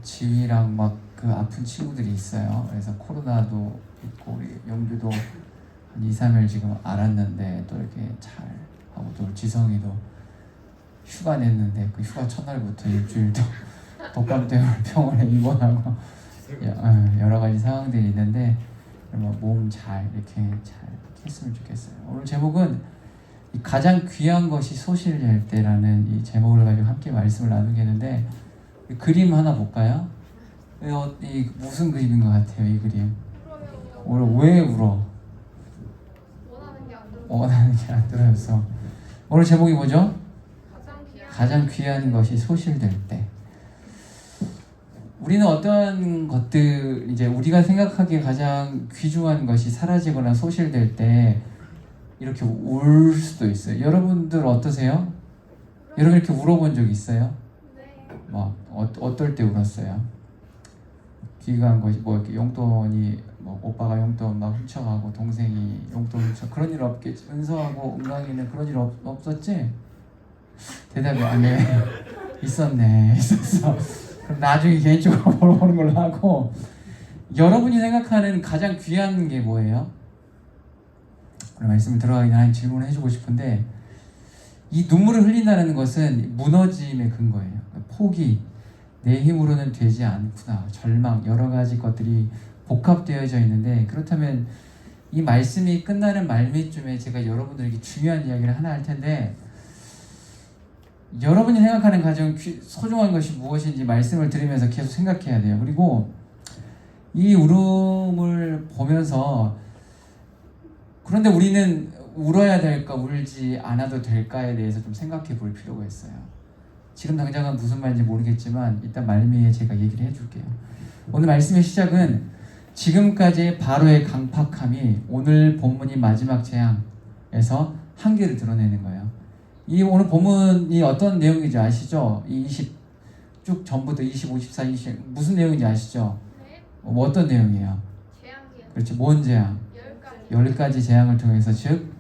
지휘랑 막 그 아픈 친구들이 있어요. 그래서 코로나도 있고 우리 영규도 한 2, 3일 지금 알았는데 또 이렇게 잘 하고 또 지성이도 휴가 냈는데 그 휴가 첫날부터 일주일도 독감 때문에 병원에 입원하고 여러 가지 상황들이 있는데 몸 잘 이렇게 잘 했으면 좋겠어요. 오늘 제목은 가장 귀한 것이 소실될 때라는 이 제목을 가지고 함께 말씀을 나누겠는데 그림 하나 볼까요? 이 무슨 그림인 것 같아요? 이 그림 오늘 왜 울어? 원하는 게 안 들어서. 오늘 제목이 뭐죠? 가장 귀한 것이 소실될 때. 우리는 어떤 것들, 이제 우리가 생각하기에 가장 귀중한 것이 사라지거나 소실될 때 이렇게 울 수도 있어요. 여러분들 어떠세요? 여러분 이렇게 울어본 적 있어요? 네. 뭐 어떨 때 울었어요? 귀한 것이 뭐 이렇게 용돈이 뭐 오빠가 용돈 막 훔쳐가고 동생이 용돈 훔쳐 그런 일 없겠지. 은서하고 은강이는 그런 일 없었지? 대답이 안 해. 있었네. 있었어. 그럼 나중에 개인적으로 물어보는 걸로 하고, 여러분이 생각하는 가장 귀한 게 뭐예요? 오늘 말씀을 들어가기 전에 질문을 해주고 싶은데, 이 눈물을 흘린다는 것은 무너짐의 근거예요. 포기, 내 힘으로는 되지 않구나, 절망, 여러 가지 것들이 복합되어져 있는데, 그렇다면 이 말씀이 끝나는 말미쯤에 제가 여러분들에게 중요한 이야기를 하나 할 텐데, 여러분이 생각하는 가장 소중한 것이 무엇인지 말씀을 들으면서 계속 생각해야 돼요. 그리고 이 울음을 보면서, 그런데 우리는 울어야 될까 울지 않아도 될까에 대해서 좀 생각해 볼 필요가 있어요. 지금 당장은 무슨 말인지 모르겠지만 일단 말미에 제가 얘기를 해줄게요. 오늘 말씀의 시작은 지금까지의 바로의 강팍함이 오늘 본문이 마지막 재앙에서 한계를 드러내는 거예요. 이 오늘 본문이 어떤 내용인지 아시죠? 이 20 쭉 전부터 25, 24, 20 무슨 내용인지 아시죠? 네. 뭐 어떤 내용이에요? 재앙이요. 그렇지, 뭔 재앙? 10가지 재앙을 통해서, 즉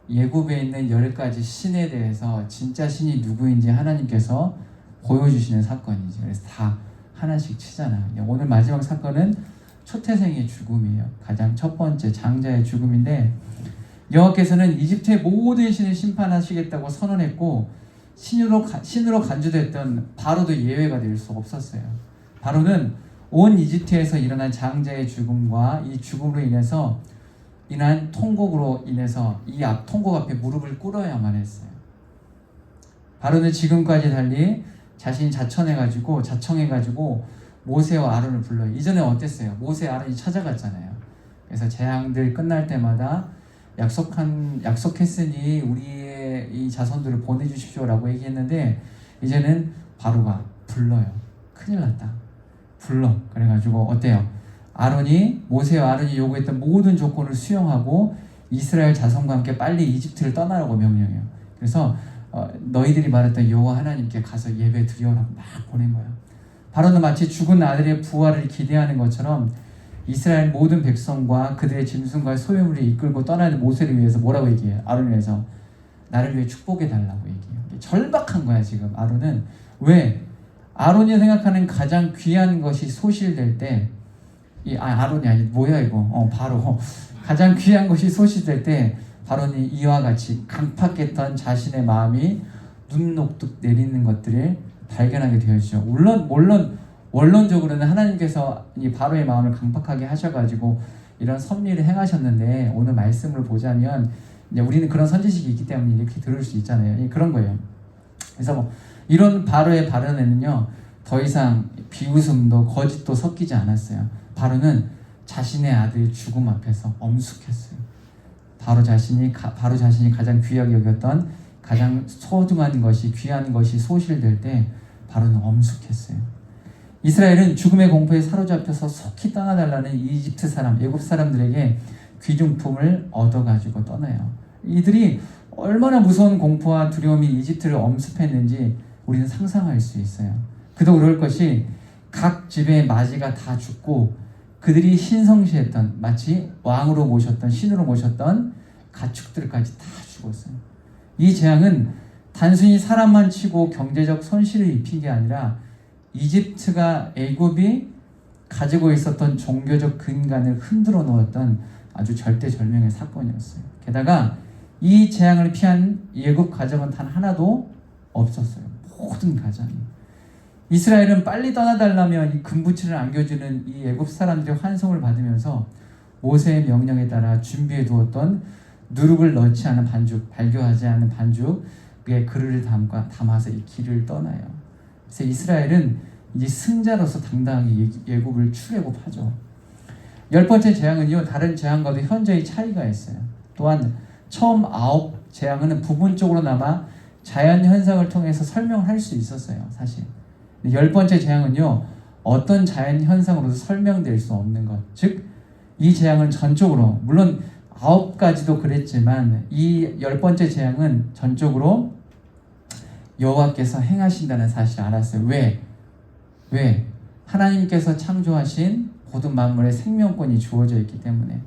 예굽에 있는 10가지 신에 대해서 진짜 신이 누구인지 하나님께서 보여주시는 사건이죠. 그래서 다 하나씩 치잖아요. 오늘 마지막 사건은 초태생의 죽음이에요. 가장 첫 번째 장자의 죽음인데, 여호와께서는 이집트의 모든 신을 심판하시겠다고 선언했고, 신으로 간주됐던 바로도 예외가 될 수 없었어요. 바로는 온 이집트에서 일어난 장자의 죽음과 이 죽음으로 인해서 인한 통곡으로 인해서 이 통곡 앞에 무릎을 꿇어야만 했어요. 바로는 지금까지 달리 자신이 자청해가지고 모세와 아론을 불러요. 이전에 어땠어요? 모세, 아론이 찾아갔잖아요. 그래서 재앙들 끝날 때마다 약속했으니 우리의 이 자손들을 보내주십시오라고 얘기했는데, 이제는 바로가 불러요. 큰일 났다. 불러. 그래가지고 어때요? 모세와 아론이 요구했던 모든 조건을 수용하고 이스라엘 자손과 함께 빨리 이집트를 떠나라고 명령해요. 그래서 너희들이 말했던 여호와 하나님께 가서 예배 드리오라고 막 보낸 거예요. 바로는 마치 죽은 아들의 부활을 기대하는 것처럼 이스라엘 모든 백성과 그들의 짐승과 소유물을 이끌고 떠나는 모세를 위해서 뭐라고 얘기해요? 아론을 위해서 나를 위해 축복해달라고 얘기해요. 절박한 거야 지금 아론은. 왜? 아론이 생각하는 가장 귀한 것이 소실될 때, 아론이 아니 뭐야 이거? 바로 가장 귀한 것이 소실될 때 바로는 이와 같이 강팍했던 자신의 마음이 눈녹듯 내리는 것들을 발견하게 되었죠. 물론 원론적으로는 하나님께서 이 바로의 마음을 강팍하게 하셔가지고 이런 섭리를 행하셨는데, 오늘 말씀을 보자면 이제 우리는 그런 선지식이 있기 때문에 이렇게 들을 수 있잖아요. 그런 거예요. 그래서 이런 바로의 발언에는요 더 이상 비웃음도 거짓도 섞이지 않았어요. 바로는 자신의 아들의 죽음 앞에서 엄숙했어요. 바로 자신이 가장 귀하게 여겼던 가장 소중한 것이, 귀한 것이 소실될 때 바로는 엄숙했어요. 이스라엘은 죽음의 공포에 사로잡혀서 속히 떠나달라는 이집트 사람, 애굽 사람들에게 귀중품을 얻어가지고 떠나요. 이들이 얼마나 무서운 공포와 두려움이 이집트를 엄습했는지 우리는 상상할 수 있어요. 그도 그럴 것이, 각 집의 맞이가 다 죽고 그들이 신성시했던, 마치 왕으로 모셨던, 신으로 모셨던 가축들까지 다 죽었어요. 이 재앙은 단순히 사람만 치고 경제적 손실을 입힌 게 아니라 이집트가 애굽이 가지고 있었던 종교적 근간을 흔들어 놓았던 아주 절대절명의 사건이었어요. 게다가 이 재앙을 피한 애굽 가정은 단 하나도 없었어요. 모든 가정이. 이스라엘은 빨리 떠나달라며 이 금부치를 안겨주는 이 애굽 사람들의 환송을 받으면서 모세의 명령에 따라 준비해 두었던 누룩을 넣지 않은 반죽, 발교하지 않은 반죽에 그릇을 담아서 이 길을 떠나요. 그래서 이스라엘은 이제 승자로서 당당하게 애굽을 출애굽하죠. 10번째 재앙은요, 다른 재앙과도 현저히 차이가 있어요. 또한 처음 9 재앙은 부분적으로나마 자연 현상을 통해서 설명할 수 있었어요, 사실. 10번째 재앙은요, 어떤 자연 현상으로도 설명될 수 없는 것. 즉, 이 재앙은 전적으로, 물론 9가지도 그랬지만 이 10번째 재앙은 전적으로 여호와께서 행하신다는 사실을 알았어요. 왜? 하나님께서 창조하신 모든 만물의 생명권이 주어져 있기 때문에.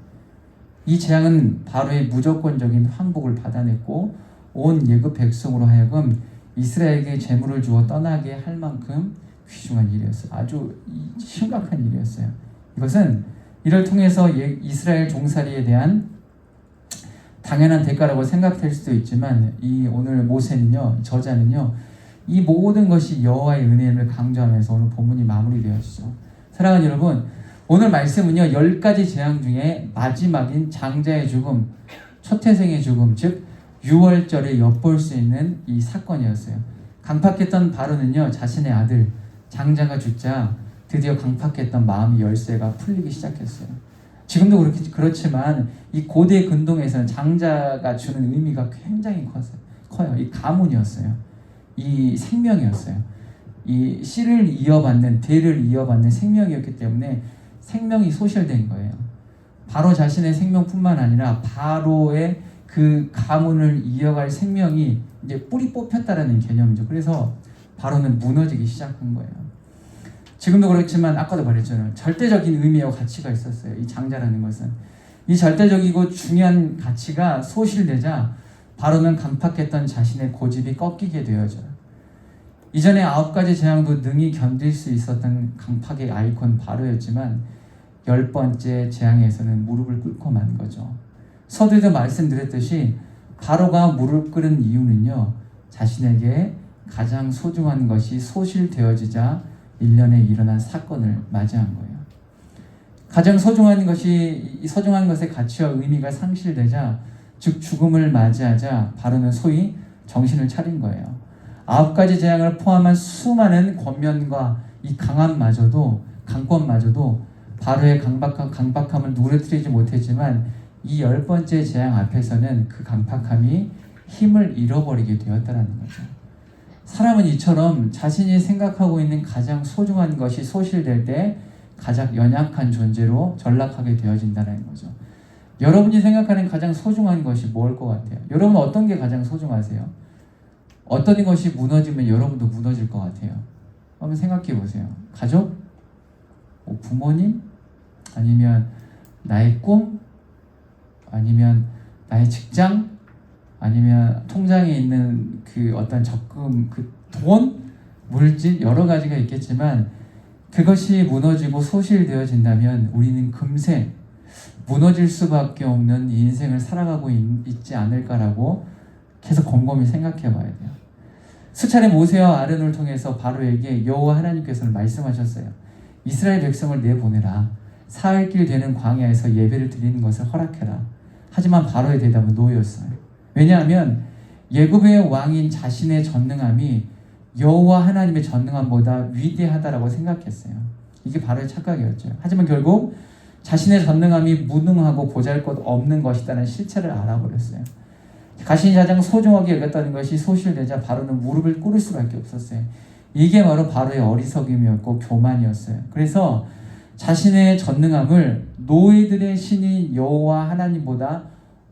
이 재앙은 바로의 무조건적인 항복을 받아냈고 온 애굽 백성으로 하여금 이스라엘에게 재물을 주어 떠나게 할 만큼 귀중한 일이었어요. 아주 심각한 일이었어요. 이것은 이를 통해서 이스라엘 종살이에 대한 당연한 대가라고 생각될 수도 있지만 이 오늘 모세는요, 저자는요, 이 모든 것이 여호와의 은혜임을 강조하면서 오늘 본문이 마무리되어지죠. 사랑하는 여러분, 오늘 말씀은요, 10가지 재앙 중에 마지막인 장자의 죽음, 초태생의 죽음, 즉 유월절에 엿볼 수 있는 이 사건이었어요. 강팍했던 바로는요, 자신의 아들 장자가 죽자 드디어 강팍했던 마음의 열쇠가 풀리기 시작했어요. 지금도 그렇지만 이 고대 근동에서는 장자가 주는 의미가 굉장히 커요. 이 가문이었어요. 이 생명이었어요. 이 씨를 이어받는, 대를 이어받는 생명이었기 때문에 생명이 소실된 거예요. 바로 자신의 생명뿐만 아니라 바로의 그 가문을 이어갈 생명이 이제 뿌리 뽑혔다라는 개념이죠. 그래서 바로는 무너지기 시작한 거예요. 지금도 그렇지만 아까도 말했잖아요. 절대적인 의미와 가치가 있었어요. 이 장자라는 것은. 이 절대적이고 중요한 가치가 소실되자 바로는 강팍했던 자신의 고집이 꺾이게 되어져요. 이전에 9가지 재앙도 능히 견딜 수 있었던 강팍의 아이콘 바로였지만 10번째 재앙에서는 무릎을 꿇고 만 거죠. 서두에도 말씀드렸듯이 바로가 무릎 꿇은 이유는요, 자신에게 가장 소중한 것이 소실되어지자 1년에 일어난 사건을 맞이한 거예요. 가장 소중한 것의 가치와 의미가 상실되자, 즉 죽음을 맞이하자 바로는 소위 정신을 차린 거예요. 9가지 재앙을 포함한 수많은 권면과 이 강권마저도 바로의 강박함을 누그러뜨리지 못했지만 이 10번째 재앙 앞에서는 그 강팍함이 힘을 잃어버리게 되었다는 거죠. 사람은 이처럼 자신이 생각하고 있는 가장 소중한 것이 소실될 때 가장 연약한 존재로 전락하게 되어진다는 거죠. 여러분이 생각하는 가장 소중한 것이 뭘 것 같아요? 여러분 어떤 게 가장 소중하세요? 어떤 것이 무너지면 여러분도 무너질 것 같아요? 한번 생각해 보세요. 가족? 부모님? 아니면 나의 꿈? 아니면 나의 직장? 아니면 통장에 있는 그 어떤 적금, 그 돈, 물질 여러 가지가 있겠지만 그것이 무너지고 소실되어진다면 우리는 금세 무너질 수밖에 없는 인생을 살아가고 있지 않을까라고 계속 곰곰이 생각해 봐야 돼요. 수차례 모세와 아론을 통해서 바로에게 여호와 하나님께서는 말씀하셨어요. 이스라엘 백성을 내보내라. 사흘길 되는 광야에서 예배를 드리는 것을 허락해라. 하지만 바로의 대답은 노였어요. 왜냐하면 애굽의 왕인 자신의 전능함이 여호와 하나님의 전능함보다 위대하다라고 생각했어요. 이게 바로의 착각이었죠. 하지만 결국 자신의 전능함이 무능하고 보잘것없는 것이라는 실체를 알아버렸어요. 자신이 가장 소중하게 여겼다는 것이 소실되자 바로는 무릎을 꿇을 수밖에 없었어요. 이게 바로 바로의 어리석음이었고 교만이었어요. 그래서 자신의 전능함을 노예들의 신인 여호와 하나님보다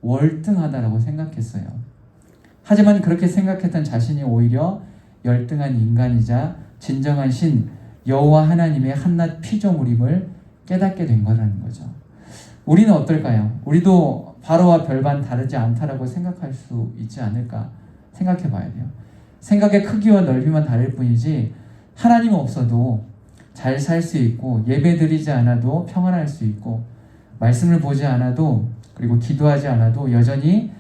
월등하다라고 생각했어요. 하지만 그렇게 생각했던 자신이 오히려 열등한 인간이자 진정한 신 여호와 하나님의 한낱 피조물임을 깨닫게 된 거라는 거죠. 우리는 어떨까요? 우리도 바로와 별반 다르지 않다라고 생각할 수 있지 않을까 생각해 봐야 돼요. 생각의 크기와 넓이만 다를 뿐이지 하나님 없어도 잘 살 수 있고, 예배드리지 않아도 평안할 수 있고, 말씀을 보지 않아도, 그리고 기도하지 않아도 여전히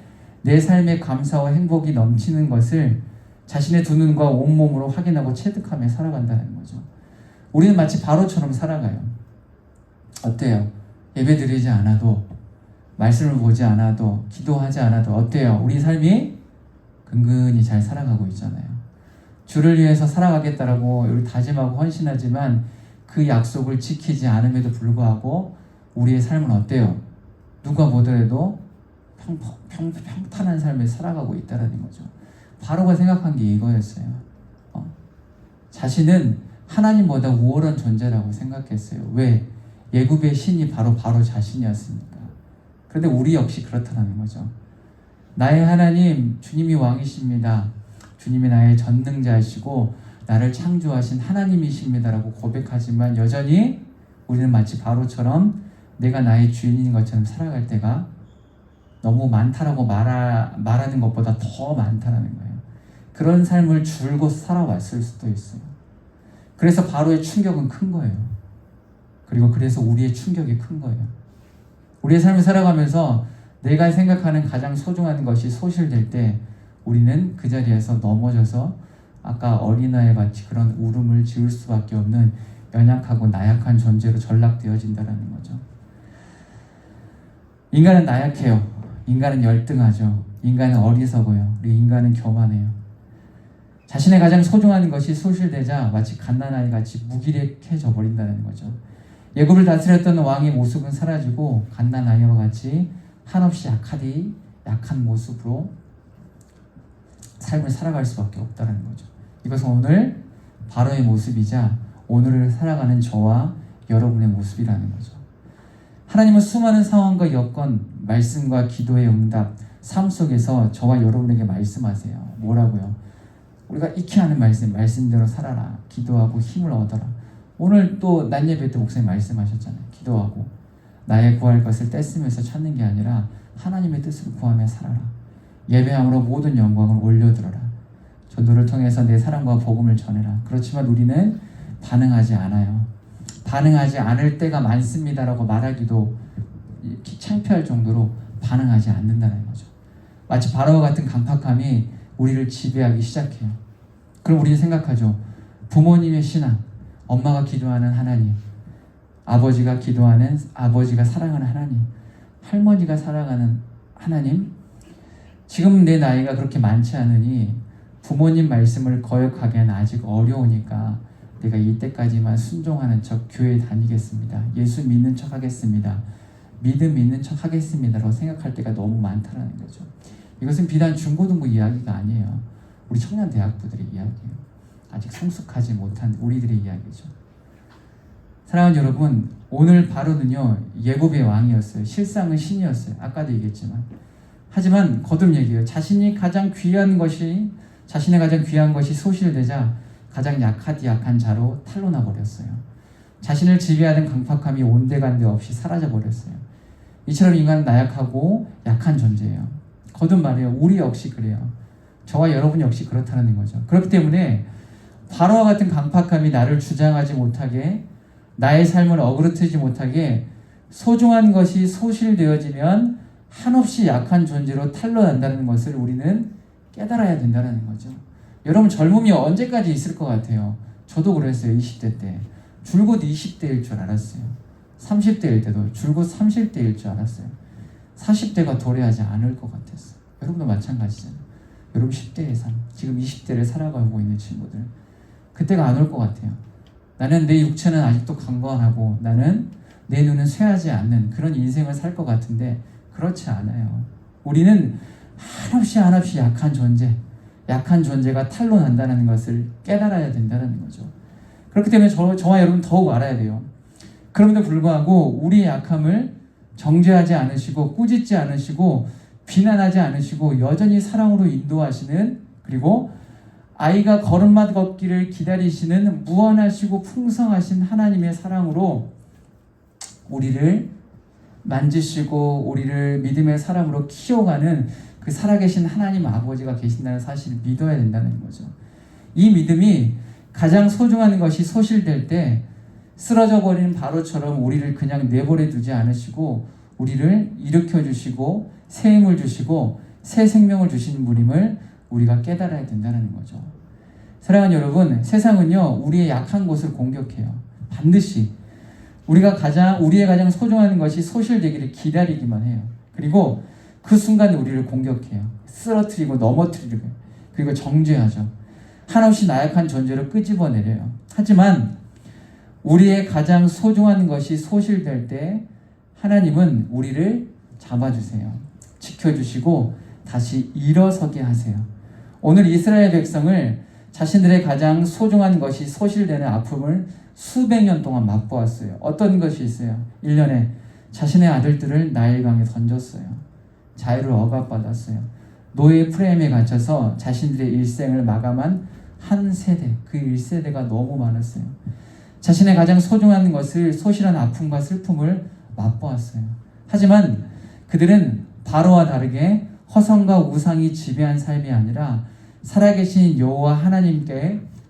내 삶에 감사와 행복이 넘치는 것을 자신의 두 눈과 온몸으로 확인하고 체득하며 살아간다는 거죠. 우리는 마치 바로처럼 살아가요. 어때요? 예배드리지 않아도, 말씀을 보지 않아도, 기도하지 않아도 어때요? 우리 삶이 근근히 잘 살아가고 있잖아요. 주를 위해서 살아가겠다라고 우리 다짐하고 헌신하지만 그 약속을 지키지 않음에도 불구하고 우리의 삶은 어때요? 누가 보더라도 평탄한 삶을 살아가고 있다는 거죠. 바로가 생각한 게 이거였어요. 자신은 하나님보다 우월한 존재라고 생각했어요. 왜? 예굽의 신이 바로 자신이었으니까. 그런데 우리 역시 그렇다는 거죠. 나의 하나님, 주님이 왕이십니다. 주님이 나의 전능자이시고 나를 창조하신 하나님이십니다라고 고백하지만 여전히 우리는 마치 바로처럼 내가 나의 주인인 것처럼 살아갈 때가 너무 많다라고 말하는 것보다 더 많다는 거예요. 그런 삶을 줄곧 살아왔을 수도 있어요. 그래서 바로의 충격은 큰 거예요. 그리고 그래서 우리의 충격이 큰 거예요. 우리의 삶을 살아가면서 내가 생각하는 가장 소중한 것이 소실될 때 우리는 그 자리에서 넘어져서 아까 어린아이 같이 그런 울음을 지을 수밖에 없는 연약하고 나약한 존재로 전락되어진다는 거죠. 인간은 나약해요. 인간은 열등하죠. 인간은 어리석어요. 우리 인간은 교만해요. 자신의 가장 소중한 것이 소실되자 마치 갓난아이 같이 무기력해져 버린다는 거죠. 예굽을 다스렸던 왕의 모습은 사라지고 갓난아이와 같이 한없이 약한 모습으로 삶을 살아갈 수밖에 없다는 거죠. 이것은 오늘 바로의 모습이자 오늘을 살아가는 저와 여러분의 모습이라는 거죠. 하나님은 수많은 상황과 여건, 말씀과 기도의 응답, 삶 속에서 저와 여러분에게 말씀하세요. 뭐라고요? 우리가 익히 하는 말씀대로 살아라. 기도하고 힘을 얻어라. 오늘 또 낮예배 때 목사님 말씀하셨잖아요. 기도하고 나의 구할 것을 떼쓰면서 찾는 게 아니라 하나님의 뜻을 구하며 살아라. 예배함으로 모든 영광을 올려드려라. 전도를 통해서 내 사랑과 복음을 전해라. 그렇지만 우리는 반응하지 않아요. 반응하지 않을 때가 많습니다라고 말하기도 창피할 정도로 반응하지 않는다는 거죠. 마치 바로와 같은 강팍함이 우리를 지배하기 시작해요. 그럼 우리는 생각하죠. 부모님의 신앙, 엄마가 기도하는 하나님, 아버지가 사랑하는 하나님, 할머니가 사랑하는 하나님, 지금 내 나이가 그렇게 많지 않으니 부모님 말씀을 거역하기에는 아직 어려우니까 내가 이때까지만 순종하는 척 교회 다니겠습니다. 예수 믿는 척 하겠습니다. 믿음 믿는 척 하겠습니다라고 생각할 때가 너무 많다는 거죠. 이것은 비단 중고등부 이야기가 아니에요. 우리 청년 대학부들의 이야기예요. 아직 성숙하지 못한 우리들의 이야기죠. 사랑하는 여러분, 오늘 바로는요 예굽의 왕이었어요. 실상은 신이었어요. 아까도 얘기했지만. 하지만 거듭 얘기해요. 자신의 가장 귀한 것이 소실되자 가장 약한 자로 탄로나 버렸어요. 자신을 지배하는 강팍함이 온데간데 없이 사라져 버렸어요. 이처럼 인간은 나약하고 약한 존재예요. 거듭 말해요. 우리 역시 그래요. 저와 여러분 역시 그렇다는 거죠. 그렇기 때문에 바로와 같은 강팍함이 나를 주장하지 못하게, 나의 삶을 어그러뜨리지 못하게, 소중한 것이 소실되어지면 한없이 약한 존재로 탄로난다는 것을 우리는 깨달아야 된다는 거죠. 여러분, 젊음이 언제까지 있을 것 같아요? 저도 그랬어요. 20대 때 줄곧 20대일 줄 알았어요. 30대일 때도 줄곧 30대일 줄 알았어요. 40대가 도래하지 않을 것 같았어요. 여러분도 마찬가지잖아요. 여러분 10대의 삶, 지금 20대를 살아가고 있는 친구들, 그때가 안 올 것 같아요. 나는 내 육체는 아직도 강건하고 나는 내 눈은 쇠하지 않는 그런 인생을 살 것 같은데 그렇지 않아요. 우리는 한없이 약한 존재가 탄로난다는 것을 깨달아야 된다는 거죠. 그렇기 때문에 저와 여러분 더욱 알아야 돼요. 그럼에도 불구하고 우리의 약함을 정죄하지 않으시고 꾸짖지 않으시고 비난하지 않으시고 여전히 사랑으로 인도하시는, 그리고 아이가 걸음마 걷기를 기다리시는 무한하시고 풍성하신 하나님의 사랑으로 우리를 만지시고 우리를 믿음의 사람으로 키워가는 그 살아계신 하나님 아버지가 계신다는 사실을 믿어야 된다는 거죠. 이 믿음이 가장 소중한 것이 소실될 때 쓰러져 버리는 바로처럼 우리를 그냥 내버려 두지 않으시고 우리를 일으켜 주시고 새 힘을 주시고 새 생명을 주시는 분임을 우리가 깨달아야 된다는 거죠. 사랑하는 여러분, 세상은요 우리의 약한 곳을 공격해요. 반드시 우리의 가장 소중한 것이 소실되기를 기다리기만 해요. 그리고 그 순간 우리를 공격해요. 쓰러뜨리고 넘어뜨리고 그리고 정죄하죠. 한없이 나약한 존재로 끄집어내려요. 하지만 우리의 가장 소중한 것이 소실될 때 하나님은 우리를 잡아주세요. 지켜주시고 다시 일어서게 하세요. 오늘 이스라엘 백성을 자신들의 가장 소중한 것이 소실되는 아픔을 수백 년 동안 맛보았어요. 어떤 것이 있어요? 1년에 자신의 아들들을 나일강에 던졌어요. 자유를 억압받았어요. 노예 프레임에 갇혀서 자신들의 일생을 마감한 한 세대, 그 1세대가 너무 많았어요. 자신의 가장 소중한 것을 소실한 아픔과 슬픔을 맛보았어요. 하지만 그들은 바로와 다르게 허성과 우상이 지배한 삶이 아니라 살아계신 여호와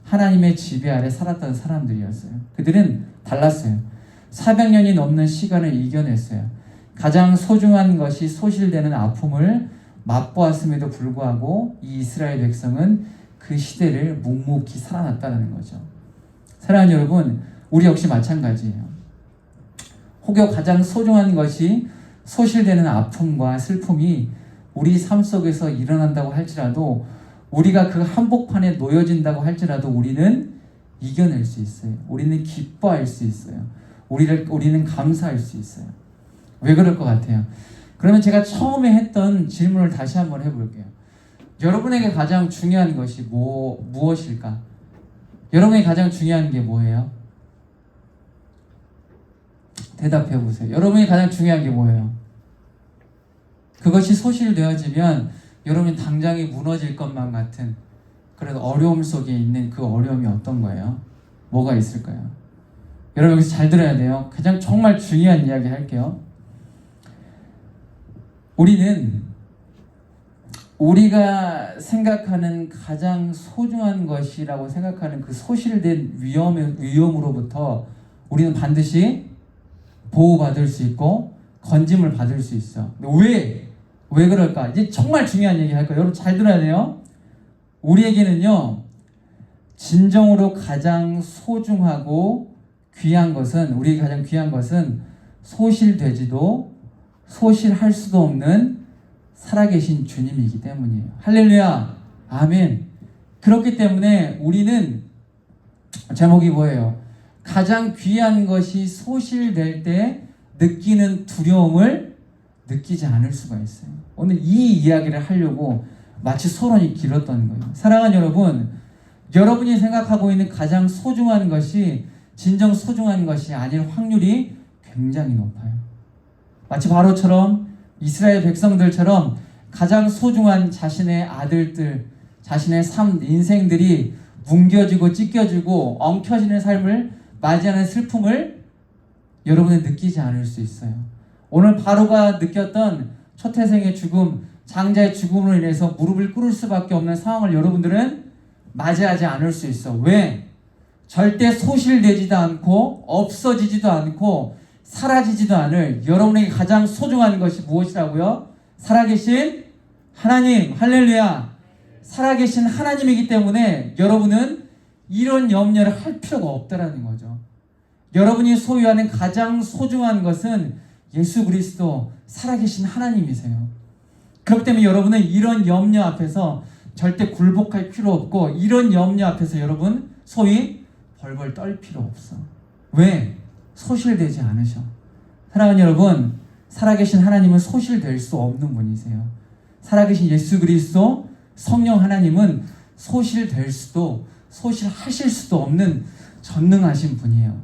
하나님의 지배 아래 살았던 사람들이었어요. 그들은 달랐어요. 400년이 넘는 시간을 이겨냈어요. 가장 소중한 것이 소실되는 아픔을 맛보았음에도 불구하고 이 이스라엘 백성은 그 시대를 묵묵히 살아났다는 거죠. 사랑하는 여러분, 우리 역시 마찬가지예요. 혹여 가장 소중한 것이 소실되는 아픔과 슬픔이 우리 삶 속에서 일어난다고 할지라도 우리가 그 한복판에 놓여진다고 할지라도 우리는 이겨낼 수 있어요. 우리는 기뻐할 수 있어요. 우리는 감사할 수 있어요. 왜 그럴 것 같아요? 그러면 제가 처음에 했던 질문을 다시 한번 해볼게요. 여러분에게 가장 중요한 것이 무엇일까? 여러분에게 가장 중요한 게 뭐예요? 대답해 보세요. 여러분이 가장 중요한 게 뭐예요? 그것이 소실되어지면 여러분이 당장이 무너질 것만 같은 그런 어려움 속에 있는 그 어려움이 어떤 거예요? 뭐가 있을까요? 여러분 여기서 잘 들어야 돼요. 가장 정말 중요한 이야기 할게요. 우리는 우리가 생각하는 가장 소중한 것이라고 생각하는 그 소실된 위험으로부터 우리는 반드시 보호받을 수 있고 건짐을 받을 수 있어. 왜 그럴까? 이제 정말 중요한 얘기 할 거예요. 여러분 잘 들어야 돼요. 우리에게는요 진정으로 가장 소중하고 귀한 것은 우리에게 가장 귀한 것은 소실되지도 소실할 수도 없는 살아계신 주님이기 때문이에요. 할렐루야, 아멘. 그렇기 때문에 우리는 제목이 뭐예요? 가장 귀한 것이 소실될 때 느끼는 두려움을 느끼지 않을 수가 있어요. 오늘 이 이야기를 하려고 마치 서론이 길었던 거예요. 사랑하는 여러분, 여러분이 생각하고 있는 가장 소중한 것이 진정 소중한 것이 아닐 확률이 굉장히 높아요. 마치 바로처럼 이스라엘 백성들처럼 가장 소중한 자신의 아들들, 자신의 인생들이 뭉겨지고 찢겨지고 엉켜지는 삶을 맞이하는 슬픔을 여러분은 느끼지 않을 수 있어요. 오늘 바로가 느꼈던 초태생의 죽음, 장자의 죽음으로 인해서 무릎을 꿇을 수밖에 없는 상황을 여러분들은 맞이하지 않을 수 있어. 왜? 절대 소실되지도 않고 없어지지도 않고 사라지지도 않을 여러분에게 가장 소중한 것이 무엇이라고요? 살아계신 하나님, 할렐루야. 살아계신 하나님이기 때문에 여러분은 이런 염려를 할 필요가 없다라는 거죠. 여러분이 소유하는 가장 소중한 것은 예수 그리스도 살아계신 하나님이세요. 그렇기 때문에 여러분은 이런 염려 앞에서 절대 굴복할 필요 없고 이런 염려 앞에서 여러분 소위 벌벌 떨 필요 없어. 왜? 소실되지 않으셔. 사랑하는 여러분, 살아계신 하나님은 소실될 수 없는 분이세요. 살아계신 예수 그리스도 성령 하나님은 소실될 수도 소실하실 수도 없는 전능하신 분이에요.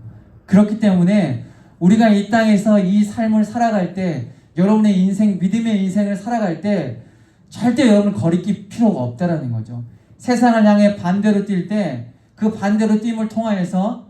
그렇기 때문에 우리가 이 땅에서 이 삶을 살아갈 때 여러분의 인생, 믿음의 인생을 살아갈 때 절대 여러분 거리낄 필요가 없다라는 거죠. 세상을 향해 반대로 뛸 때 그 반대로 뛸을 통하여서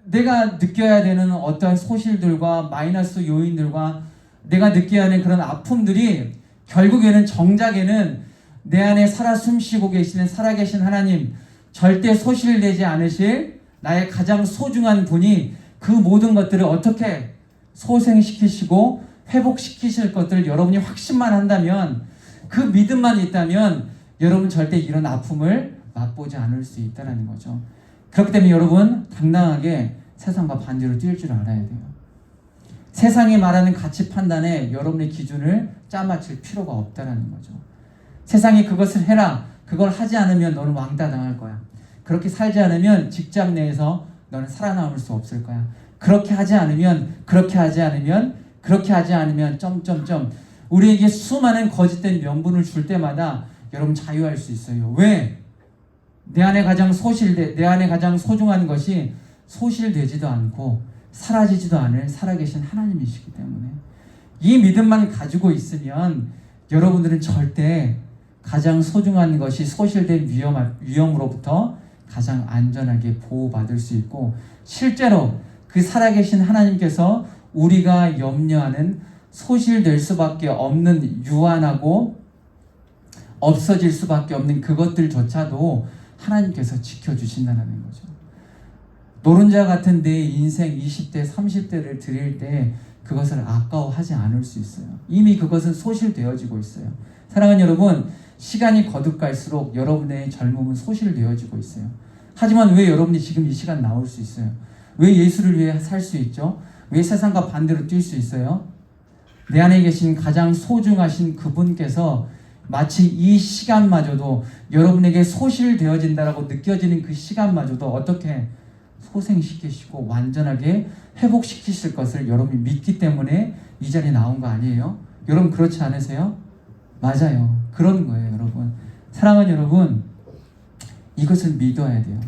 내가 느껴야 되는 어떠한 소실들과 마이너스 요인들과 내가 느껴야 하는 그런 아픔들이 결국에는 정작에는 내 안에 살아 숨쉬고 계시는 살아계신 하나님, 절대 소실되지 않으실 나의 가장 소중한 분이 그 모든 것들을 어떻게 소생시키시고 회복시키실 것들을 여러분이 확신만 한다면, 그 믿음만 있다면 여러분 절대 이런 아픔을 맛보지 않을 수 있다는 거죠. 그렇기 때문에 여러분 당당하게 세상과 반대로 뛸 줄 알아야 돼요. 세상이 말하는 가치 판단에 여러분의 기준을 짜맞출 필요가 없다는 거죠. 세상이 그것을 해라, 그걸 하지 않으면 너는 왕따 당할 거야. 그렇게 살지 않으면 직장 내에서 너는 살아남을 수 없을 거야. 그렇게 하지 않으면 점점점, 우리에게 수많은 거짓된 명분을 줄 때마다 여러분 자유할 수 있어요. 왜? 내 안에 가장 소중한 것이 소실되지도 않고 사라지지도 않을 살아계신 하나님이시기 때문에, 이 믿음만 가지고 있으면 여러분들은 절대 가장 소중한 것이 소실된 위험으로부터 가장 안전하게 보호받을 수 있고, 실제로 그 살아계신 하나님께서 우리가 염려하는 소실될 수밖에 없는, 유한하고 없어질 수밖에 없는 그것들조차도 하나님께서 지켜주신다는 거죠. 노른자 같은 내 인생 20대, 30대를 드릴 때 그것을 아까워하지 않을 수 있어요. 이미 그것은 소실되어지고 있어요. 사랑하는 여러분, 시간이 거듭갈수록 여러분의 젊음은 소실되어지고 있어요. 하지만 왜 여러분이 지금 이 시간 나올 수 있어요? 왜 예수를 위해 살 수 있죠? 왜 세상과 반대로 뛸 수 있어요? 내 안에 계신 가장 소중하신 그분께서 마치 이 시간마저도 여러분에게 소실되어진다라고 느껴지는 그 시간마저도 어떻게 소생시키시고 완전하게 회복시키실 것을 여러분이 믿기 때문에 이 자리에 나온 거 아니에요? 여러분 그렇지 않으세요? 맞아요. 그런 거예요, 여러분. 사랑하는 여러분, 이것을 믿어야 돼요.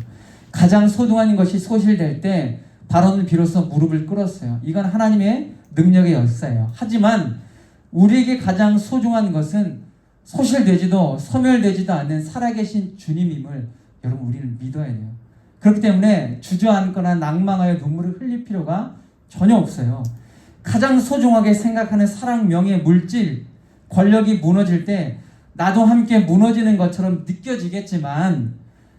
가장 소중한 것이 소실될 때 바로는 비로소 무릎을 꿇었어요. 이건 하나님의 능력의 역사예요. 하지만 우리에게 가장 소중한 것은 소실되지도 소멸되지도 않는 살아계신 주님임을 여러분 우리는 믿어야 돼요. 그렇기 때문에 주저앉거나 낭망하여 눈물을 흘릴 필요가 전혀 없어요. 가장 소중하게 생각하는 사랑, 명예, 물질, 권력이 무너질 때 나도 함께 무너지는 것처럼 느껴지겠지만,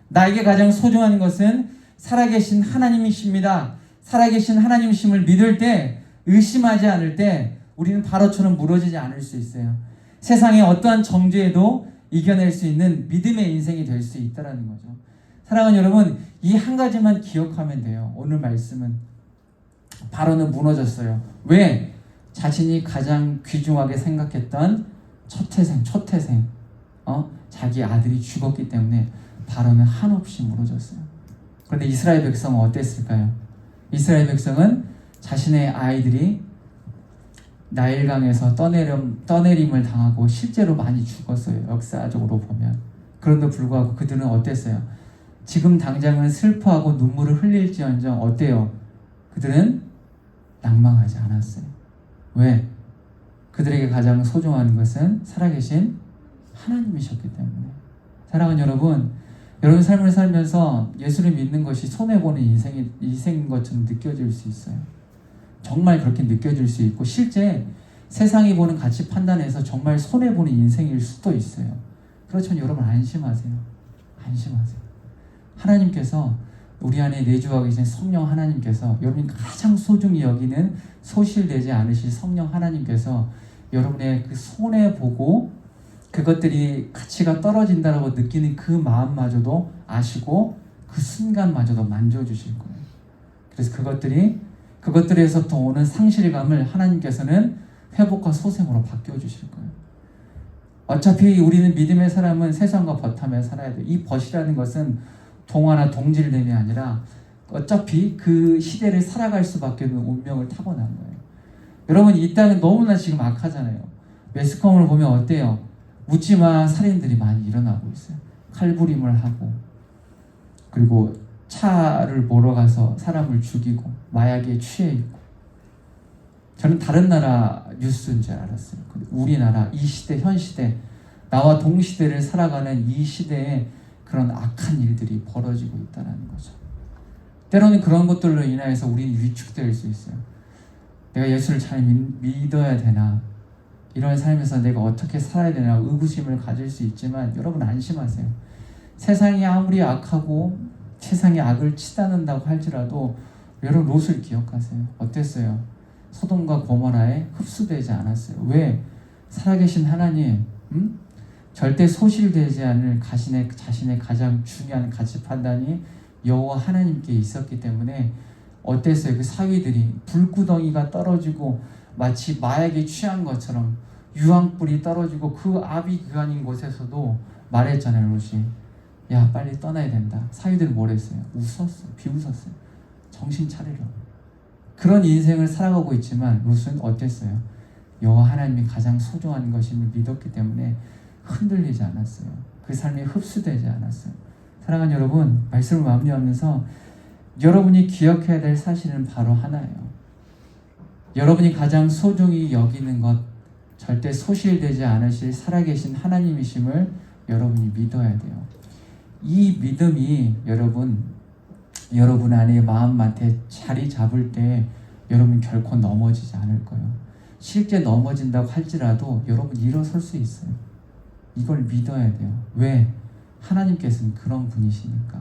나에게 가장 소중한 것은 살아계신 하나님이십니다. 살아계신 하나님이심을 믿을 때, 의심하지 않을 때 우리는 바로처럼 무너지지 않을 수 있어요. 세상의 어떠한 정죄에도 이겨낼 수 있는 믿음의 인생이 될 수 있다는 거죠. 사랑하는 여러분, 이 한 가지만 기억하면 돼요. 오늘 말씀은 바로는 무너졌어요. 왜? 자신이 가장 귀중하게 생각했던 초태생, 자기 아들이 죽었기 때문에 바로는 한없이 무너졌어요. 그런데 이스라엘 백성은 어땠을까요? 이스라엘 백성은 자신의 아이들이 나일강에서 떠내림을 당하고 실제로 많이 죽었어요. 역사적으로 보면. 그런데 불구하고 그들은 어땠어요? 지금 당장은 슬퍼하고 눈물을 흘릴지언정 어때요? 그들은 낭망하지 않았어요. 왜? 그들에게 가장 소중한 것은 살아계신 하나님이셨기 때문에. 사랑하는 여러분, 여러분 삶을 살면서 예수를 믿는 것이 손해보는 인생인 것처럼 느껴질 수 있어요. 정말 그렇게 느껴질 수 있고, 실제 세상이 보는 가치 판단에서 정말 손해보는 인생일 수도 있어요. 그렇지만 여러분 안심하세요. 하나님께서, 우리 안에 내주하고 계신 성령 하나님께서, 여러분이 가장 소중히 여기는 소실되지 않으실 성령 하나님께서 여러분의 그 손해보고 그것들이 가치가 떨어진다라고 느끼는 그 마음마저도 아시고 그 순간마저도 만져주실 거예요. 그래서 그것들에서부터 오는 상실감을 하나님께서는 회복과 소생으로 바뀌어주실 거예요. 어차피 우리는 믿음의 사람은 세상과 벗하며 살아야 돼요. 이 벗이라는 것은 동화나 동질됨이 아니라 어차피 그 시대를 살아갈 수밖에 없는 운명을 타고난 거예요. 여러분, 이 땅은 너무나 지금 악하잖아요. 매스컴을 보면 어때요? 묻지마 살인들이 많이 일어나고 있어요. 칼부림을 하고, 그리고 차를 몰아가서 사람을 죽이고 마약에 취해 있고. 저는 다른 나라 뉴스인 줄 알았어요. 우리나라 이 시대, 현 시대, 나와 동시대를 살아가는 이 시대에 그런 악한 일들이 벌어지고 있다는 거죠. 때로는 그런 것들로 인하여서 우리는 위축될 수 있어요. 내가 예수를 잘 믿어야 되나? 이런 삶에서 내가 어떻게 살아야 되나? 의구심을 가질 수 있지만 여러분 안심하세요. 세상이 아무리 악하고 세상이 악을 치닫는다고 할지라도 여러분 롯을 기억하세요. 어땠어요? 소돔과 고모라에 흡수되지 않았어요. 왜? 살아계신 하나님, 절대 소실되지 않을 자신의 가장 중요한 가치 판단이 여호와 하나님께 있었기 때문에 어땠어요? 그 사위들이 불구덩이가 떨어지고 마치 마약에 취한 것처럼 유황불이 떨어지고 그 아비규환인 곳에서도 말했잖아요. 롯이 야 빨리 떠나야 된다. 사위들은 뭘 했어요? 웃었어요. 비웃었어요. 정신 차리라. 그런 인생을 살아가고 있지만 롯은 어땠어요? 여호와 하나님이 가장 소중한 것임을 믿었기 때문에 흔들리지 않았어요. 그 삶에 흡수되지 않았어요. 사랑하는 여러분, 말씀을 마무리하면서 여러분이 기억해야 될 사실은 바로 하나예요. 여러분이 가장 소중히 여기는 것, 절대 소실되지 않으실 살아계신 하나님이심을 여러분이 믿어야 돼요. 이 믿음이 여러분 안에 마음밭에 자리 잡을 때 여러분 결코 넘어지지 않을 거예요. 실제 넘어진다고 할지라도 여러분 일어설 수 있어요. 이걸 믿어야 돼요. 왜? 하나님께서는 그런 분이시니까.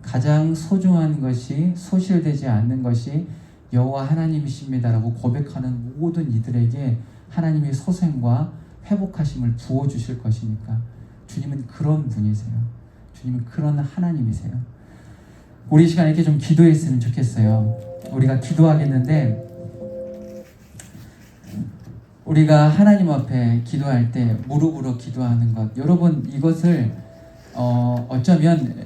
가장 소중한 것이 소실되지 않는 것이 여호와 하나님이십니다라고 고백하는 모든 이들에게 하나님의 소생과 회복하심을 부어주실 것이니까. 주님은 그런 분이세요. 주님은 그런 하나님이세요. 우리 시간에 이렇게 좀 기도했으면 좋겠어요. 우리가 기도하겠는데 우리가 하나님 앞에 기도할 때 무릎으로 기도하는 것, 여러분 이것을 어쩌면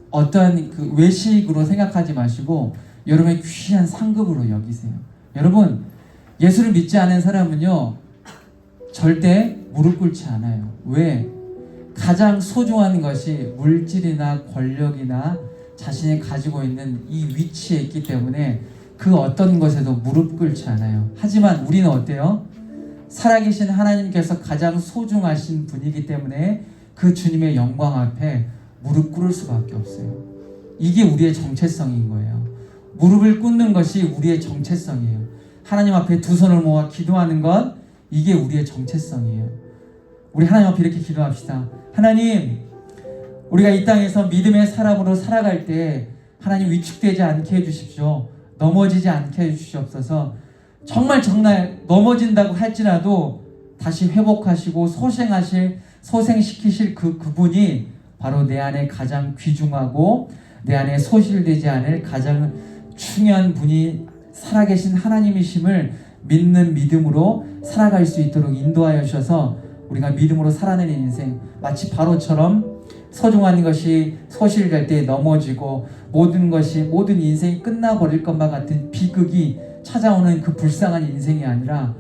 어떤 그 외식으로 생각하지 마시고 여러분의 귀한 상급으로 여기세요. 여러분 예수를 믿지 않은 사람은요 절대 무릎 꿇지 않아요. 왜? 가장 소중한 것이 물질이나 권력이나 자신이 가지고 있는 이 위치에 있기 때문에 그 어떤 것에도 무릎 꿇지 않아요. 하지만 우리는 어때요? 살아계신 하나님께서 가장 소중하신 분이기 때문에 그 주님의 영광 앞에 무릎 꿇을 수밖에 없어요. 이게 우리의 정체성인 거예요. 무릎을 꿇는 것이 우리의 정체성이에요. 하나님 앞에 두 손을 모아 기도하는 것, 이게 우리의 정체성이에요. 우리 하나님 앞에 이렇게 기도합시다. 하나님, 우리가 이 땅에서 믿음의 사람으로 살아갈 때 하나님 위축되지 않게 해주십시오. 넘어지지 않게 해주시옵소서. 정말 넘어진다고 할지라도 다시 회복하시고 소생시키실 그분이 바로 내 안에 가장 귀중하고 내 안에 소실되지 않을 가장 중요한 분이 살아계신 하나님이심을 믿는 믿음으로 살아갈 수 있도록 인도하여 주셔서 우리가 믿음으로 살아내는 인생, 마치 바로처럼 소중한 것이 소실될 때 넘어지고 모든 인생이 끝나버릴 것만 같은 비극이 찾아오는 그 불쌍한 인생이 아니라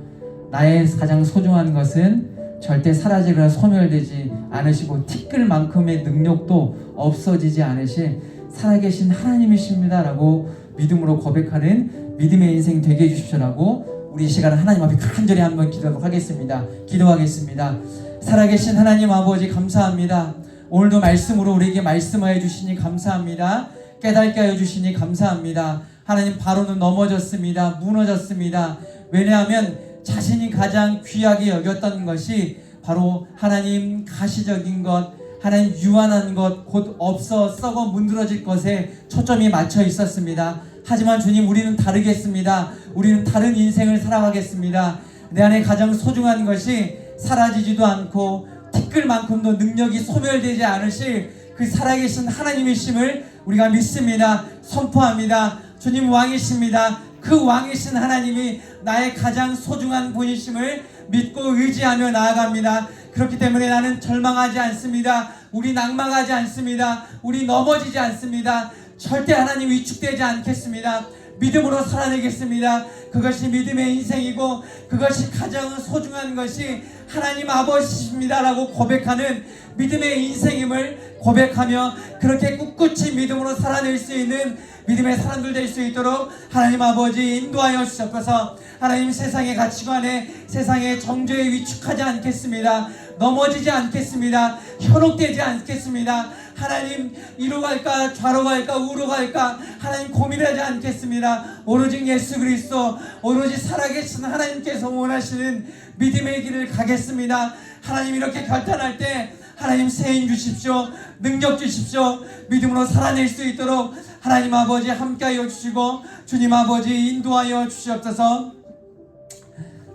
나의 가장 소중한 것은 절대 사라지거나 소멸되지 않으시고 티끌만큼의 능력도 없어지지 않으실 살아계신 하나님이십니다 라고 믿음으로 고백하는 믿음의 인생 되게 해주십시오라고 우리 이 시간 하나님 앞에 간절히 한번 기도하도록 하겠습니다. 기도하겠습니다. 살아계신 하나님 아버지 감사합니다. 오늘도 말씀으로 우리에게 말씀하여 주시니 감사합니다. 깨닫게 하여 주시니 감사합니다. 하나님 바로는 넘어졌습니다. 무너졌습니다. 왜냐하면 자신이 가장 귀하게 여겼던 것이 바로 하나님 가시적인 것, 하나님 유한한 것, 곧 없어 썩어 문드러질 것에 초점이 맞춰 있었습니다. 하지만 주님, 우리는 다르겠습니다. 우리는 다른 인생을 살아가겠습니다. 내 안에 가장 소중한 것이 사라지지도 않고 티끌만큼도 능력이 소멸되지 않으실 그 살아계신 하나님이심을 우리가 믿습니다. 선포합니다. 주님 왕이십니다. 그 왕이신 하나님이 나의 가장 소중한 분이심을 믿고 의지하며 나아갑니다. 그렇기 때문에 나는 절망하지 않습니다. 우리 낭망하지 않습니다. 우리 넘어지지 않습니다. 절대 하나님 위축되지 않겠습니다. 믿음으로 살아내겠습니다. 그것이 믿음의 인생이고 그것이 가장 소중한 것이 하나님 아버지십니다 라고 고백하는 믿음의 인생임을 고백하며 그렇게 꿋꿋이 믿음으로 살아낼 수 있는 믿음의 사람들 될 수 있도록 하나님 아버지 인도하여 주셔서 하나님 세상의 가치관에 세상의 정죄에 위축하지 않겠습니다. 넘어지지 않겠습니다. 현혹되지 않겠습니다. 하나님 이로 갈까 좌로 갈까 우로 갈까 하나님 고민하지 않겠습니다. 오로지 예수 그리스도 오로지 살아계신 하나님께서 원하시는 믿음의 길을 가겠습니다. 하나님 이렇게 결단할 때 하나님 세인 주십시오. 능력 주십시오. 믿음으로 살아낼 수 있도록 하나님 아버지 함께하여 주시고 주님 아버지 인도하여 주시옵소서.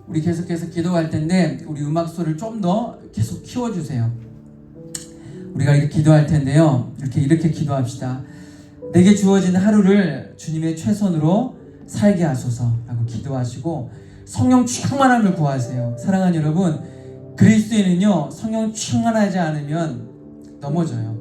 우리 계속해서 기도할 텐데 우리 음악 소리를 좀 더 계속 키워주세요. 우리가 이렇게 기도할 텐데요. 이렇게 기도합시다. 내게 주어진 하루를 주님의 최선으로 살게 하소서라고 기도하시고 성령 충만함을 구하세요. 사랑하는 여러분, 그리스도인은요 성령 충만하지 않으면 넘어져요.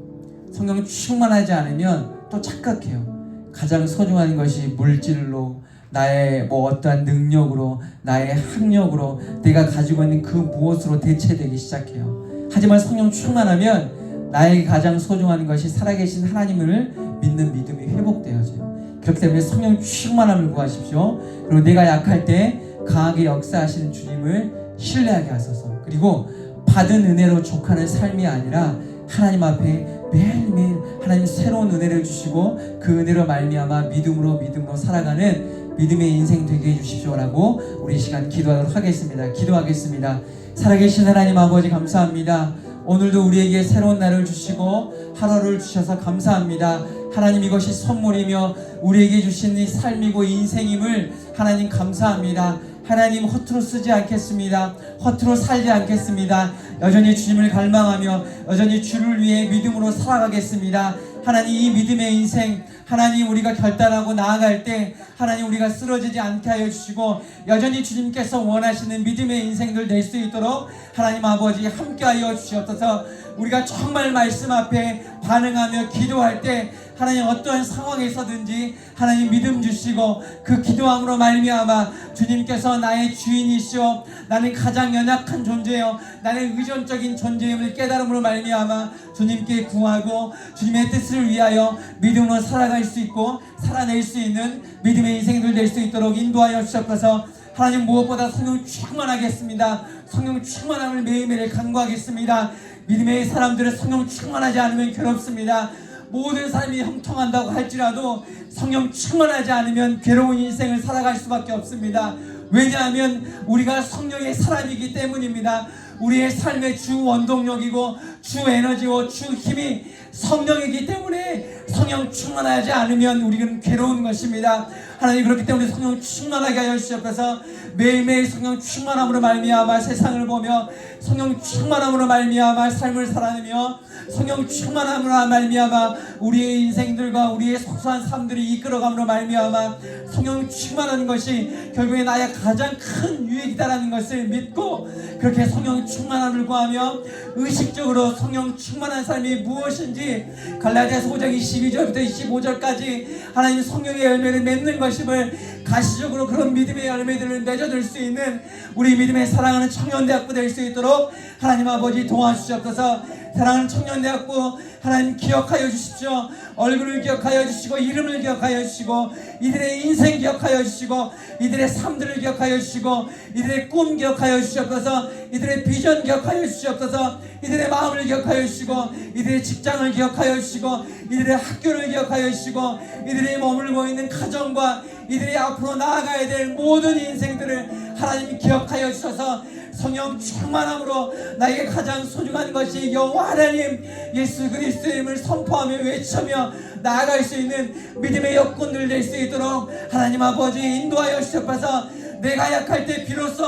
성령 충만하지 않으면 또 착각해요. 가장 소중한 것이 물질로, 나의 어떠한 능력으로, 나의 학력으로, 내가 가지고 있는 그 무엇으로 대체되기 시작해요. 하지만 성령 충만하면 나에게 가장 소중한 것이 살아계신 하나님을 믿는 믿음이 회복되어져요. 그렇기 때문에 성령 충만함을 구하십시오. 그리고 내가 약할 때 강하게 역사하시는 주님을 신뢰하게 하소서. 그리고 받은 은혜로 족하는 삶이 아니라 하나님 앞에 매일매일 하나님 새로운 은혜를 주시고 그 은혜로 말미암아 믿음으로 살아가는 믿음의 인생 되게 해주십시오라고 우리 시간 기도하도록 하겠습니다. 기도하겠습니다. 살아계신 하나님 아버지 감사합니다. 오늘도 우리에게 새로운 날을 주시고 하루를 주셔서 감사합니다. 하나님, 이것이 선물이며 우리에게 주신 이 삶이고 인생임을 하나님 감사합니다. 하나님, 허투루 쓰지 않겠습니다. 허투루 살지 않겠습니다. 여전히 주님을 갈망하며 여전히 주를 위해 믿음으로 살아가겠습니다. 하나님, 이 믿음의 인생 하나님 우리가 결단하고 나아갈 때 하나님 우리가 쓰러지지 않게 하여 주시고 여전히 주님께서 원하시는 믿음의 인생들 될 수 있도록 하나님 아버지 함께하여 주시옵소서. 우리가 정말 말씀 앞에 반응하며 기도할 때 하나님 어떠한 상황에서든지 하나님 믿음 주시고 그 기도함으로 말미암아 주님께서 나의 주인이시오, 나는 가장 연약한 존재요, 나는 의존적인 존재임을 깨달음으로 말미암아 주님께 구하고 주님의 뜻을 위하여 믿음으로 살아갈 수 있고 살아낼 수 있는 믿음의 인생들 될 수 있도록 인도하여 주옵소서. 하나님, 무엇보다 성령 충만하겠습니다. 성령 충만함을 매일매일 간구하겠습니다. 믿음의 사람들은 성령 충만하지 않으면 괴롭습니다. 모든 사람이 형통한다고 할지라도 성령 충만하지 않으면 괴로운 인생을 살아갈 수밖에 없습니다. 왜냐하면 우리가 성령의 사람이기 때문입니다. 우리의 삶의 주 원동력이고 주 에너지고 주 힘이 성령이기 때문에 성령 충만하지 않으면 우리는 괴로운 것입니다. 하나님, 그렇기 때문에 성령 충만하게 하여 주시옵소서. 매일매일 성령 충만함으로 말미암아 세상을 보며 성령 충만함으로 말미암아 삶을 살아내며 성령 충만함으로 말미암아 우리의 인생들과 우리의 소소한 삶들이 이끌어감으로 말미암아 성령 충만한 것이 결국에 나의 가장 큰 유익이다라는 것을 믿고 그렇게 성령 충만함을 구하며 의식적으로 성령 충만한 삶이 무엇인지 갈라디아서 5장 22절부터 25절까지 하나님 성령의 열매를 맺는 것임을 가시적으로 그런 믿음의 열매들을 맺어들 수 있는 우리 믿음의 사랑하는 청년대학부 될 수 있도록 하나님 아버지 도와주시옵소서. 사랑하는 청년대학부 하나님 기억하여 주십시오. 얼굴을 기억하여 주시고 이름을 기억하여 주시고 이들의 인생 기억하여 주시고 이들의 삶들을 기억하여 주시고 이들의 꿈 기억하여 주시옵소서. 이들의 비전 기억하여 주시옵소서. 이들의 마음을 기억하여 주시고 이들의 직장을 기억하여 주시고 이들의 학교를 기억하여 주시고 이들이 머물고 있는 가정과 이들이 앞으로 나아가야 될 모든 인생들을 하나님 기억하여 주셔서 성령 충만함으로 나에게 가장 소중한 것이 여호와 하나님 예수 그리스도임을 선포하며 외치며 나아갈 수 있는 믿음의 여건들 될 수 있도록 하나님 아버지 인도하여 주셔서 내가 약할 때 비로소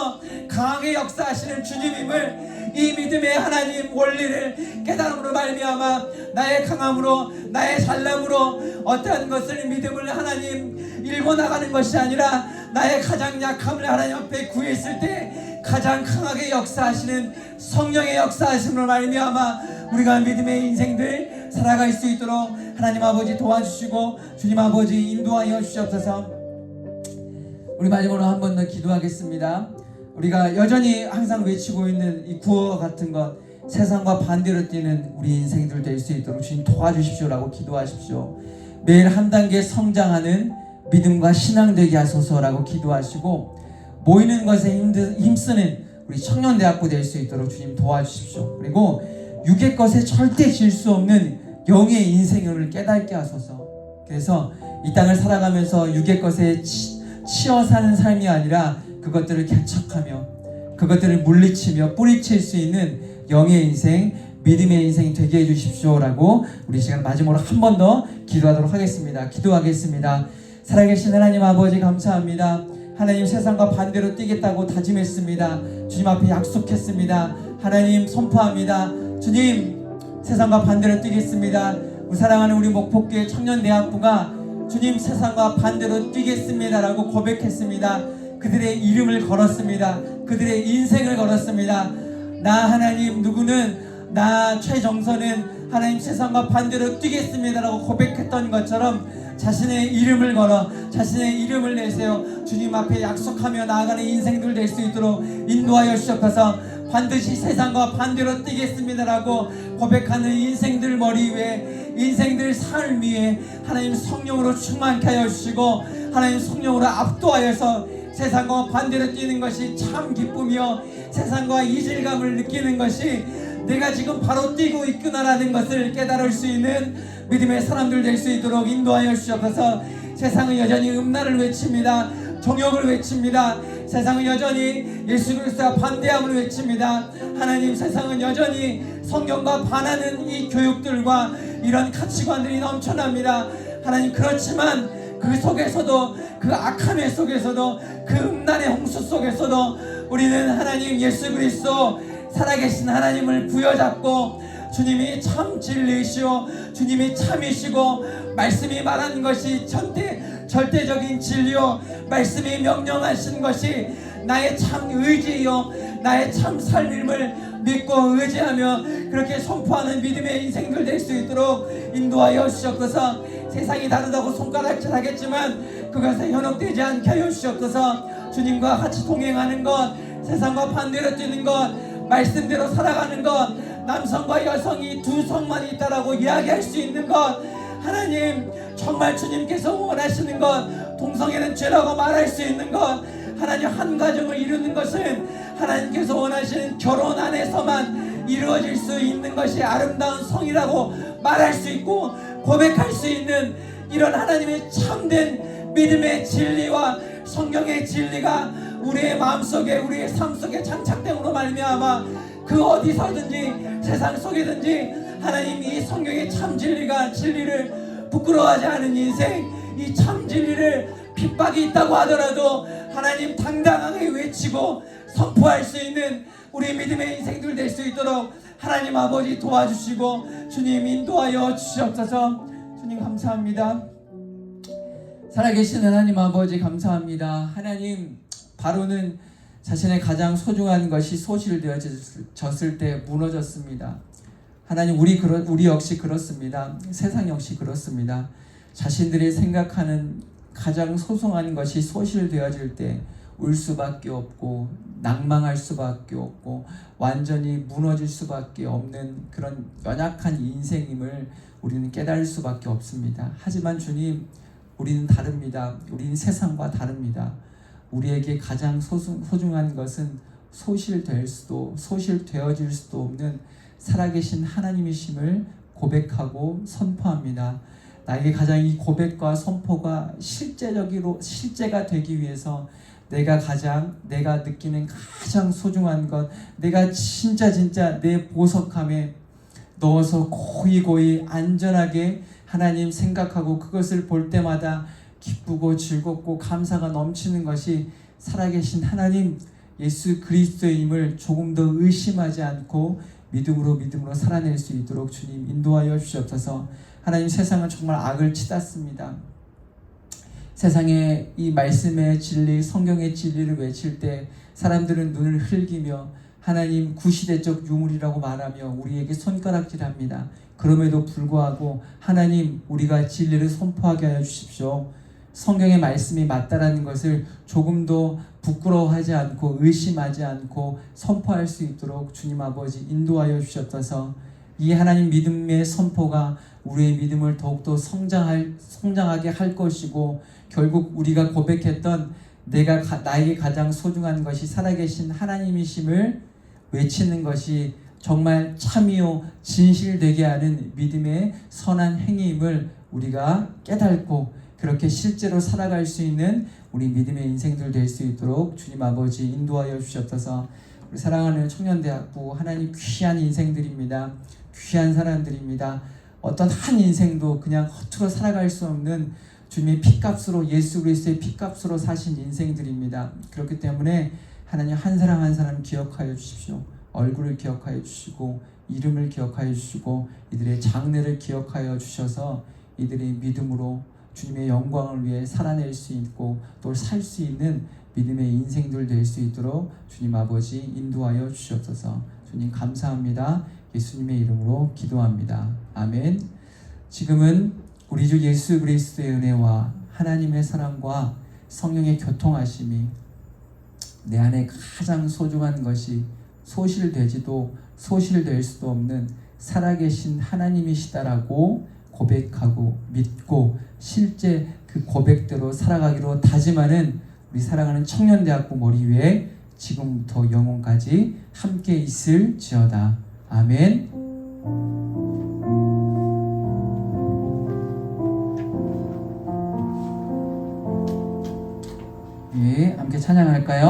강하게 역사하시는 주님임을 이 믿음의 하나님 원리를 깨달음으로 말미암아 나의 강함으로 나의 잘남으로 어떠한 것을 믿음을 하나님 일궈 나가는 것이 아니라 나의 가장 약함을 하나님 앞에 구했을 때 가장 강하게 역사하시는 성령의 역사하심으로 말미암아 우리가 믿음의 인생들 살아갈 수 있도록 하나님 아버지 도와주시고 주님 아버지 인도하여 주시옵소서. 우리 마지막으로 한 번 더 기도하겠습니다. 우리가 여전히 항상 외치고 있는 이 구호 같은 것, 세상과 반대로 뛰는 우리 인생들 될 수 있도록 주님 도와주십시오라고 기도하십시오. 매일 한 단계 성장하는 믿음과 신앙 되게 하소서라고 기도하시고 모이는 것에 힘쓰는 우리 청년대학부 될 수 있도록 주님 도와주십시오. 그리고 육의 것에 절대 질 수 없는 영의 인생을 깨닫게 하소서. 그래서 이 땅을 살아가면서 육의 것에 치여 사는 삶이 아니라 그것들을 개척하며 그것들을 물리치며 뿌리칠 수 있는 영의 인생, 믿음의 인생이 되게 해주십시오라고 우리 시간 마지막으로 한 번 더 기도하도록 하겠습니다. 기도하겠습니다. 살아계신 하나님 아버지 감사합니다. 하나님 세상과 반대로 뛰겠다고 다짐했습니다. 주님 앞에 약속했습니다. 하나님 선포합니다. 주님 세상과 반대로 뛰겠습니다. 우리 사랑하는 우리 목포교회 청년대학부가 주님 세상과 반대로 뛰겠습니다라고 고백했습니다. 그들의 이름을 걸었습니다. 그들의 인생을 걸었습니다. 나 하나님 누구는 나 최정선은 하나님 세상과 반대로 뛰겠습니다라고 고백했던 것처럼 자신의 이름을 걸어 자신의 이름을 내세요. 주님 앞에 약속하며 나아가는 인생들 될 수 있도록 인도하여 주셔서 반드시 세상과 반대로 뛰겠습니다라고 고백하는 인생들 머리 위에 인생들 삶 위에 하나님 성령으로 충만케 하여 주시고 하나님 성령으로 압도하여서 세상과 반대로 뛰는 것이 참 기쁨이요 세상과 이질감을 느끼는 것이 내가 지금 바로 뛰고 있구나라는 것을 깨달을 수 있는 믿음의 사람들 될 수 있도록 인도하여 주셔서 세상은 여전히 음란을 외칩니다. 정욕을 외칩니다. 세상은 여전히 예수 그리스도와 반대함을 외칩니다. 하나님 세상은 여전히 성경과 반하는 이 교육들과 이런 가치관들이 넘쳐납니다. 하나님 그렇지만 그 속에서도 그 악함의 속에서도 그 음란의 홍수 속에서도 우리는 하나님 예수 그리스도 살아계신 하나님을 부여잡고 주님이 참 진리시오 주님이 참이시고 말씀이 말하는 것이 절대적인 진리요 말씀이 명령하신 것이 나의 참 의지요 나의 참 삶임을 믿고 의지하며 그렇게 선포하는 믿음의 인생들 될 수 있도록 인도하여 주시옵소서. 세상이 다르다고 손가락질 하겠지만 그것에 현혹되지 않게 하여 주시옵소서. 주님과 같이 동행하는 것 세상과 반대로 뛰는 것 말씀대로 살아가는 것 남성과 여성이 두 성만 있다라고 이야기할 수 있는 것 하나님 정말 주님께서 원하시는 것 동성애는 죄라고 말할 수 있는 것 하나님 한 가정을 이루는 것은 하나님께서 원하시는 결혼 안에서만 이루어질 수 있는 것이 아름다운 성이라고 말할 수 있고 고백할 수 있는 이런 하나님의 참된 믿음의 진리와 성경의 진리가 우리의 마음속에 우리의 삶속에 장착됨으로 말미암아 그 어디서든지 세상 속에든지 하나님 이 성경의 참 진리를 부끄러워하지 않은 인생 이 참 진리를 핍박이 있다고 하더라도 하나님 당당하게 외치고 선포할 수 있는 우리 믿음의 인생들 될 수 있도록 하나님 아버지 도와주시고 주님 인도하여 주시옵소서. 주님 감사합니다. 살아계신 하나님 아버지 감사합니다. 하나님 바로는 자신의 가장 소중한 것이 소실되어졌을 때 무너졌습니다. 하나님 우리 역시 그렇습니다. 세상 역시 그렇습니다. 자신들이 생각하는 가장 소중한 것이 소실되어질 때 울 수밖에 없고 낭망할 수밖에 없고 완전히 무너질 수밖에 없는 그런 연약한 인생임을 우리는 깨달을 수밖에 없습니다. 하지만 주님 우리는 다릅니다. 우리는 세상과 다릅니다. 우리에게 가장 소중한 것은 소실되어질 수도 없는 살아계신 하나님이심을 고백하고 선포합니다. 나에게 가장 이 고백과 선포가 실제가 되기 위해서 내가 느끼는 가장 소중한 것 내가 진짜 내 보석함에 넣어서 고이 안전하게 하나님 생각하고 그것을 볼 때마다 기쁘고 즐겁고 감사가 넘치는 것이 살아계신 하나님 예수 그리스도임을 조금 더 의심하지 않고 믿음으로 살아낼 수 있도록 주님 인도하여 주시옵소서. 하나님 세상은 정말 악을 치닫습니다. 세상에 이 말씀의 진리 성경의 진리를 외칠 때 사람들은 눈을 흘기며 하나님 구시대적 유물이라고 말하며 우리에게 손가락질합니다. 그럼에도 불구하고 하나님 우리가 진리를 선포하게 하여 주십시오. 성경의 말씀이 맞다라는 것을 조금도 부끄러워하지 않고 의심하지 않고 선포할 수 있도록 주님 아버지 인도하여 주셨어서 이 하나님 믿음의 선포가 우리의 믿음을 더욱더 성장하게 할 것이고 결국 우리가 고백했던 나에게 가장 소중한 것이 살아계신 하나님이심을 외치는 것이 정말 참이요 진실되게 하는 믿음의 선한 행위임을 우리가 깨닫고 그렇게 실제로 살아갈 수 있는 우리 믿음의 인생들 될 수 있도록 주님 아버지 인도하여 주시옵소서. 우리 사랑하는 청년대학부 하나님 귀한 인생들입니다. 귀한 사람들입니다. 어떤 한 인생도 그냥 허투루 살아갈 수 없는 주님의 피값으로 예수 그리스도의 피값으로 사신 인생들입니다. 그렇기 때문에 하나님 한 사람 한 사람 기억하여 주십시오. 얼굴을 기억하여 주시고 이름을 기억하여 주시고 이들의 장래를 기억하여 주셔서 이들이 믿음으로 주님의 영광을 위해 살아낼 수 있고 또 살 수 있는 믿음의 인생들 될 수 있도록 주님 아버지 인도하여 주시옵소서. 주님 감사합니다. 예수님의 이름으로 기도합니다. 아멘. 지금은 우리 주 예수 그리스도의 은혜와 하나님의 사랑과 성령의 교통하심이 내 안에 가장 소중한 것이 소실되지도 소실될 수도 없는 살아계신 하나님이시다라고 고백하고 믿고 실제 그 고백대로 살아가기로 다짐하는 우리 사랑하는 청년대학부 머리 위에 지금부터 영원까지 함께 있을지어다. 아멘. 예, 함께 찬양할까요?